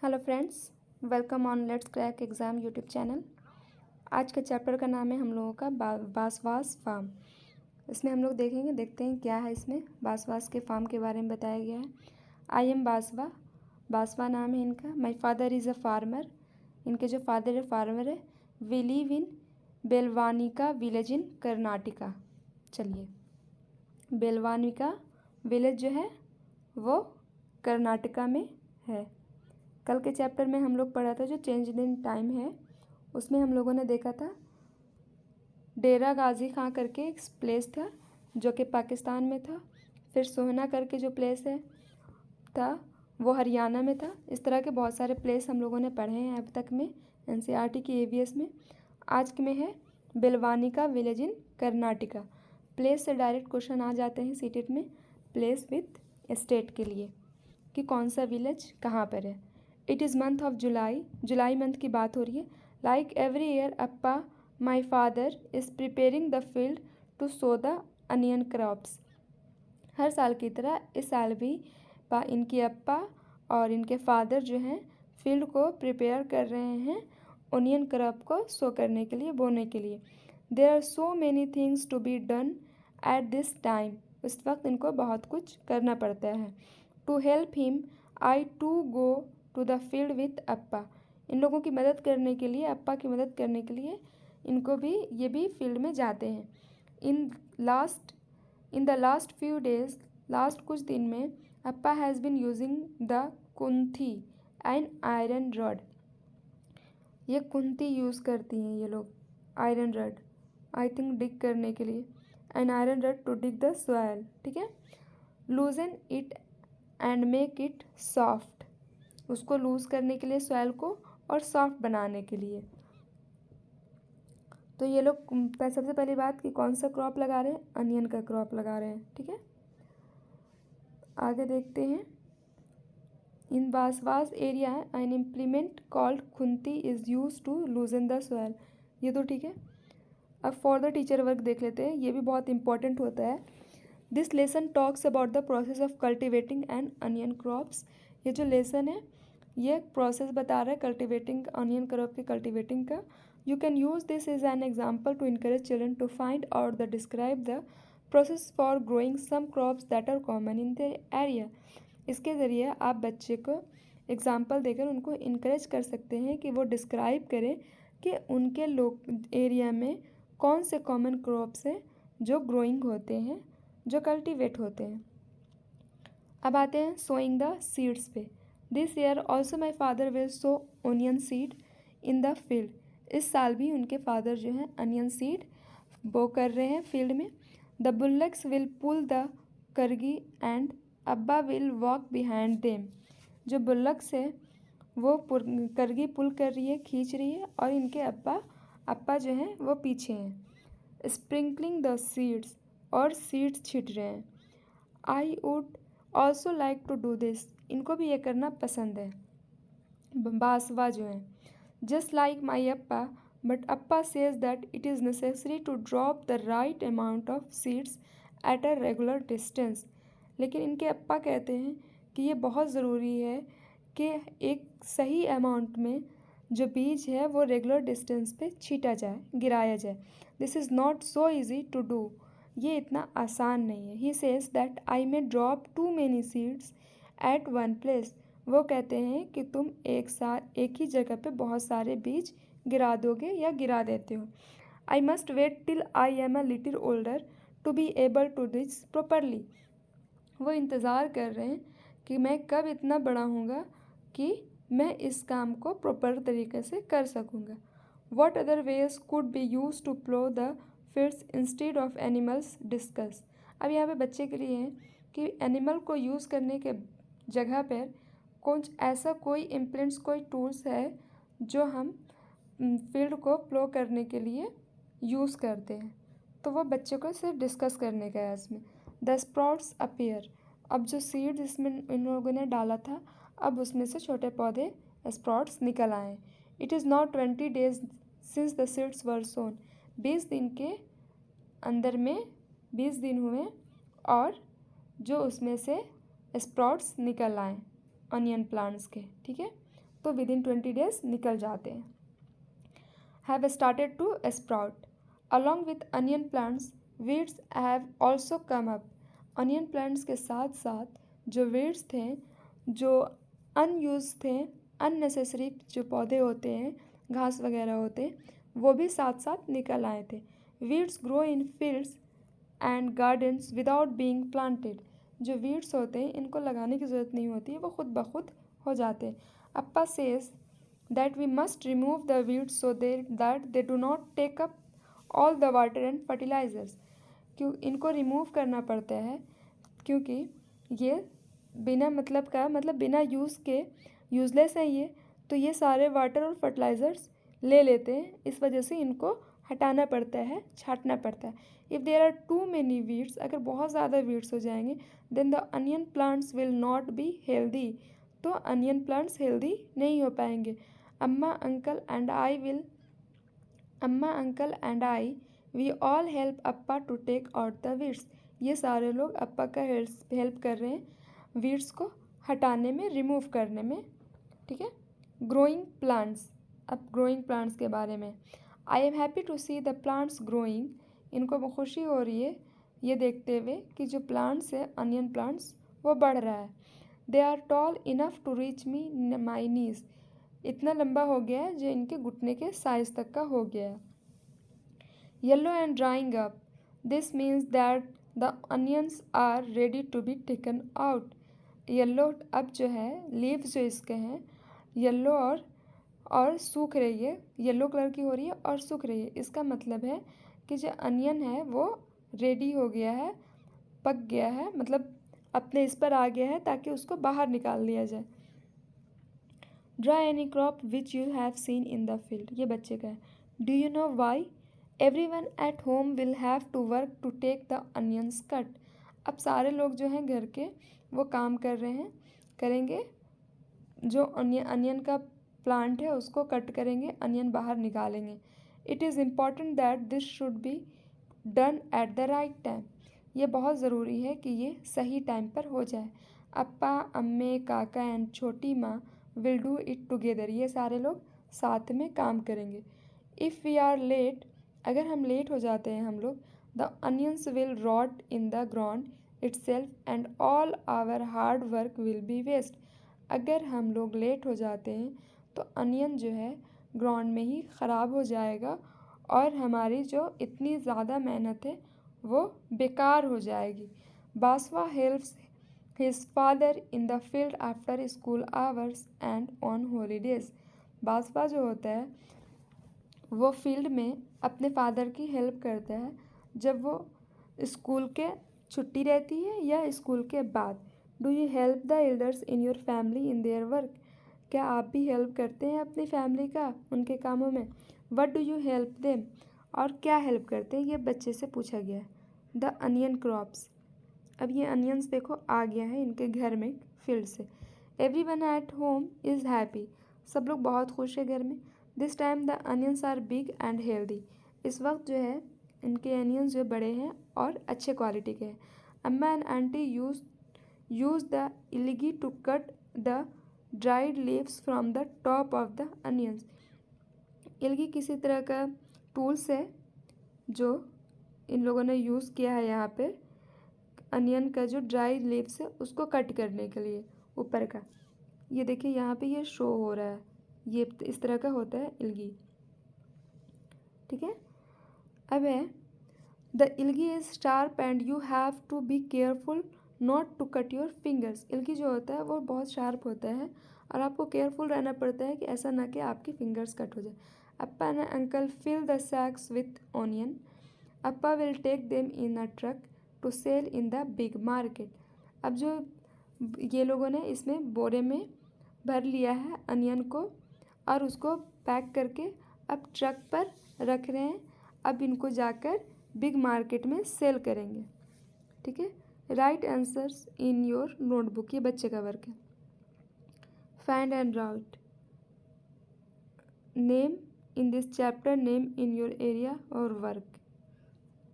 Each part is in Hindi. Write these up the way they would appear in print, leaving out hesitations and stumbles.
Hello friends, welcome on let's crack exam YouTube channel. आज के चैप्टर का नाम है हम लोगों का बासवास फार्म। इसमें हम लोग देखते हैं क्या है। इसमें बासवास के फार्म के बारे में बताया गया है। आई एम बासवा, बासवा नाम है इनका। My father is a farmer, इनके जो फादर है फार्मर है। We live in Belvanika village in Karnataka. चलिए, बेलवानिका विलेज जो है वो कर्नाटका में है। कल के चैप्टर में हम लोग पढ़ा था जो चेंज इन टाइम है, उसमें हम लोगों ने देखा था डेरा गाजी खां करके एक प्लेस था जो कि पाकिस्तान में था। फिर सोहना करके जो प्लेस था वो हरियाणा में था। इस तरह के बहुत सारे प्लेस हम लोगों ने पढ़े हैं अब तक में एनसीईआरटी की एवीएस में। आज में है Belavanika village in Karnataka. Place से डायरेक्ट क्वेश्चन आ जाते हैं सीटेट में, प्लेस विथ स्टेट के लिए कि कौन सा विलेज कहाँ पर है। It is month of July, July month की बात हो रही है। लाइक एवरी ईयर अप्पा my father is preparing the field to sow the onion crops. हर साल की तरह इस साल भी इनकी अप्पा और इनके फादर जो हैं फील्ड को प्रिपेयर कर रहे हैं ओनियन क्रॉप को सो करने के लिए, बोने के लिए। There are so many things to be done at this time. उस वक्त इनको बहुत कुछ करना पड़ता है। To help him I to go to the field with अप्पा। इन लोगों की मदद करने के लिए, अप्पा की मदद करने के लिए इनको भी ये भी फील्ड में जाते हैं। In the last few days, last कुछ दिन में अप्पा हैज़ बिन यूजिंग द कुंथी एंड आयरन रॉड। ये कुंती यूज़ करती हैं ये लोग, iron rod I think dig करने के लिए, and iron rod to dig the soil. ठीक है, loosen it and make it soft. उसको लूज़ करने के लिए सॉयल को और सॉफ्ट बनाने के लिए। तो ये लोग सबसे पहली बात कि कौन सा क्रॉप लगा रहे हैं, अनियन का क्रॉप लगा रहे हैं। ठीक है, आगे देखते हैं। In Basava's area an implement called खुंती is use to loosen the soil. ये तो ठीक है। अब फॉर द टीचर वर्क देख लेते हैं, ये भी बहुत इंपॉर्टेंट होता है। This lesson talks about the process of cultivating and onion crops. ये जो लेसन है ये प्रोसेस बता रहा है कल्टिवेटिंग, अनियन क्रॉप के कल्टिवेटिंग का। You can use this as an example to encourage children to find out the describe the process for growing some crops that are common in the area. इसके ज़रिए आप बच्चे को एग्जाम्पल देकर उनको इनकरेज कर सकते हैं कि वो डिस्क्राइब करें कि उनके एरिया में कौन से कॉमन क्रॉप्स हैं जो ग्रोइंग होते हैं, जो कल्टीवेट होते हैं। अब आते हैं सोइंग द सीड्स पे। This year also my father will so onion seed in the field. इस साल भी उनके फादर जो हैं अनियन सीड बो कर रहे हैं फील्ड में। द बुल्लक्स विल पुल द करगी एंड अब्बा विल वॉक बिहाइंड देम। जो बुल्लक्स है वो करगी पुल कर रही है, खींच रही है, और इनके अप्पा जो हैं वो पीछे हैं। स्प्रिंकलिंग द सीड्स, और सीड्स छिट रहे हैं। I would also like to do this. इनको भी ये करना पसंद है, बासवा जो है। जस्ट लाइक माई अप्पा, बट अप्पा says that it is necessary to drop the right amount of seeds at a regular distance. लेकिन इनके अप्पा कहते हैं कि ये बहुत ज़रूरी है कि एक सही अमाउंट में जो बीज है वो रेगुलर डिस्टेंस पे छीटा जाए, गिराया जाए। This is not so easy to do. ये इतना आसान नहीं है। He says that I may drop too many seeds at one place. वो कहते हैं कि तुम एक ही जगह पे बहुत सारे बीज गिरा दोगे या गिरा देते हो। I must wait till I am a little older to be able to this properly. वो इंतज़ार कर रहे हैं कि मैं कब इतना बड़ा होऊंगा कि मैं इस काम को प्रॉपर तरीके से कर सकूँगा। What other ways could be use to plough the fields instead of animals discuss. अब यहाँ पे बच्चे के लिए है कि एनिमल को यूज़ करने के जगह पर कुछ ऐसा कोई इम्प्लेंट्स, कोई टूल्स है जो हम फील्ड को प्लो करने के लिए यूज़ करते हैं। तो वो बच्चे को सिर्फ डिस्कस करने का है इसमें। The sprouts appear. अब जो सीड्स इसमें इन लोगों ने डाला था, अब उसमें से छोटे पौधे स्प्राउट्स निकल आए। It is not 20 days since the seeds were sown. 20 दिन के अंदर में 20 दिन हुए और जो उसमें से स्प्राउट्स निकल आए अनियन प्लांट्स के। ठीक है, तो विदिन 20 days निकल जाते हैं। Have started to sprout along with onion plants, weeds have also come up. Onion plants के साथ साथ जो वीड्स थे, जो अनयूज थे, अननेसेसरी जो पौधे होते हैं, घास वगैरह होते हैं, वो भी साथ साथ निकल आए थे। Weeds grow in fields and gardens without being planted. जो वीड्स होते हैं इनको लगाने की ज़रूरत नहीं होती है, वो खुद ब खुद हो जाते हैं। Appa says that we must remove the weeds so that they do not take up all the water and fertilisers. क्यों इनको रिमूव करना पड़ता है? क्योंकि ये बिना मतलब का, मतलब बिना यूज़ के यूज़लेस है ये, तो ये सारे वाटर और फर्टिलाइज़र्स ले लेते हैं, इस वजह से इनको हटाना पड़ता है, छांटना पड़ता है। If there are too many weeds, अगर बहुत ज़्यादा वीड्स हो जाएंगे, then the onion plants will not be healthy, तो अनियन प्लांट्स हेल्दी नहीं हो पाएंगे। अम्मा uncle and I we all help अप्पा to take out the weeds. ये सारे लोग अप्पा का हेल्प कर रहे हैं वीड्स को हटाने में, रिमूव करने में। ठीक है। ग्रोइंग प्लांट्स, अब ग्रोइंग प्लांट्स के बारे में। I am happy to see the plants growing. इनको खुशी हो रही है ये देखते हुए कि जो प्लांट्स है, अनियन प्लांट्स, वो बढ़ रहा है। They are tall enough to reach me my knees. इतना लंबा हो गया है जो इनके घुटने के साइज तक का हो गया है। Yellow and drying up, this means that the onions are ready to be taken out. Yellow अब जो है, लीव्स जो इसके हैं येलो और सूख रही है, येलो कलर की हो रही है और सूख रही है। इसका मतलब है कि जो अनियन है वो रेडी हो गया है, पक गया है, मतलब अपने इस पर आ गया है ताकि उसको बाहर निकाल लिया जाए। Dry any crop which you have seen in the field, ये बच्चे का है। Do you know why everyone at home will have to work to take the onions cut. अब सारे लोग जो हैं घर के, वो काम कर रहे हैं, करेंगे, जो अनियन का प्लांट है उसको कट करेंगे, अनियन बाहर निकालेंगे। It is important that this should be done at the right time. ये बहुत ज़रूरी है कि ये सही टाइम पर हो जाए। अप्पा, अम्मे, काका एंड छोटी माँ विल डू इट टुगेदर। ये सारे लोग साथ में काम करेंगे। इफ़ वी आर लेट, अगर हम लेट हो जाते हैं हम लोग, the onions will rot in the ground itself and all our hard work will be waste. अगर हम लोग लेट हो जाते हैं तो अनियन जो है ग्राउंड में ही ख़राब हो जाएगा और हमारी जो इतनी ज़्यादा मेहनत है वो बेकार हो जाएगी। Basava helps his father in the field after school hours and on holidays. Basava जो होता है वो फील्ड में अपने फादर की हेल्प करता है जब वो स्कूल के छुट्टी रहती है या स्कूल के बाद। Do you help the elders in your family in their work. क्या आप भी हेल्प करते हैं अपनी फैमिली का उनके कामों में। What do you help them, और क्या हेल्प करते हैं, ये बच्चे से पूछा गया है। द अनियन क्रॉप्स, अब ये अनियंस देखो आ गया है इनके घर में फील्ड से। Everyone at home is happy, सब लोग बहुत खुश है घर में। This time the onions are big and healthy, इस वक्त जो है इनके अनियंस जो बड़े हैं और अच्छे क्वालिटी के हैं। अम्मा and aunty use the ilgi to cut the dried leaves from the top of the onions। इल्गी किसी तरह का टूल्स है जो इन लोगों ने यूज़ किया है यहाँ पे अनियन का जो ड्राई लीव्स है उसको कट करने के लिए ऊपर का। ये देखिए यहाँ पे ये शो हो रहा है, ये इस तरह का होता है इल्गी। ठीक है। अब है द इल्गी is sharp and you have to be careful not to cut your fingers. इल्गी जो होता है वो बहुत शार्प होता है और आपको केयरफुल रहना पड़ता है कि ऐसा ना कि आपकी फिंगर्स कट हो जाए। Appa and uncle fill the sacks with onion. Appa will take them in a truck to sell in the big market. अब जो ये लोगों ने इसमें बोरे में भर लिया है अनियन को और उसको पैक करके अब ट्रक पर रख रहे हैं। अब इनको जाकर बिग मार्केट में सेल करेंगे। ठीक है। Right answers in your notebook, ये बच्चे का वर्क है। Find and write name in this chapter, name in your area और वर्क,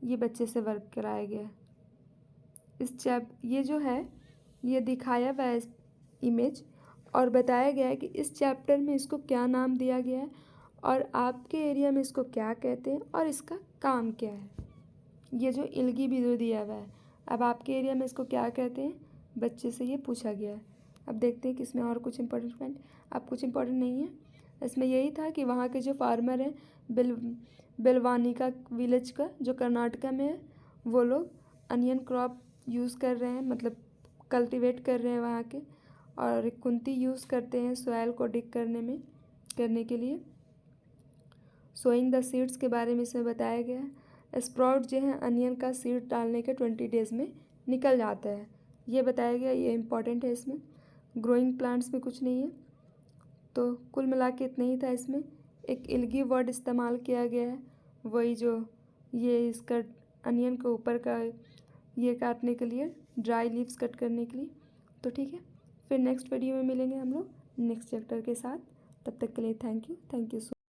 ये बच्चे से वर्क कराया गया है। ये जो है ये दिखाया हुआ है इमेज और बताया गया है कि इस चैप्टर में इसको क्या नाम दिया गया है और आपके एरिया में इसको क्या कहते हैं और इसका काम क्या है। ये जो इल्गी बिदु दिया हुआ है, अब आपके एरिया में इसको क्या कहते हैं, बच्चे से ये पूछा गया है। अब देखते हैं कि इसमें और कुछ इंपॉर्टेंट पॉइंट। अब कुछ इंपॉर्टेंट नहीं है इसमें, यही था कि वहाँ के जो फार्मर हैं बेलवानिका विलेज का जो कर्नाटका में है, वो लोग अनियन क्रॉप यूज़ कर रहे हैं, मतलब कल्टीवेट कर रहे हैं वहाँ के, और कुंती यूज़ करते हैं सॉइल को डिग करने के लिए। सोइंग द सीड्स के बारे में इसमें बताया गया है। स्प्राउट जो है अनियन का सीड डालने के 20 डेज़ में निकल जाता है, ये बताया गया, ये इम्पॉर्टेंट है इसमें। ग्रोइंग प्लांट्स में कुछ नहीं है। तो कुल मिला के इतना ही था इसमें। एक इल्गी वर्ड इस्तेमाल किया गया है, वही जो ये इसका अनियन के ऊपर का ये काटने के लिए, ड्राई लीव्स कट करने के लिए। तो ठीक है, फिर नेक्स्ट वीडियो में मिलेंगे हम लोग नेक्स्ट चैप्टर के साथ। तब तक के लिए थैंक यू सो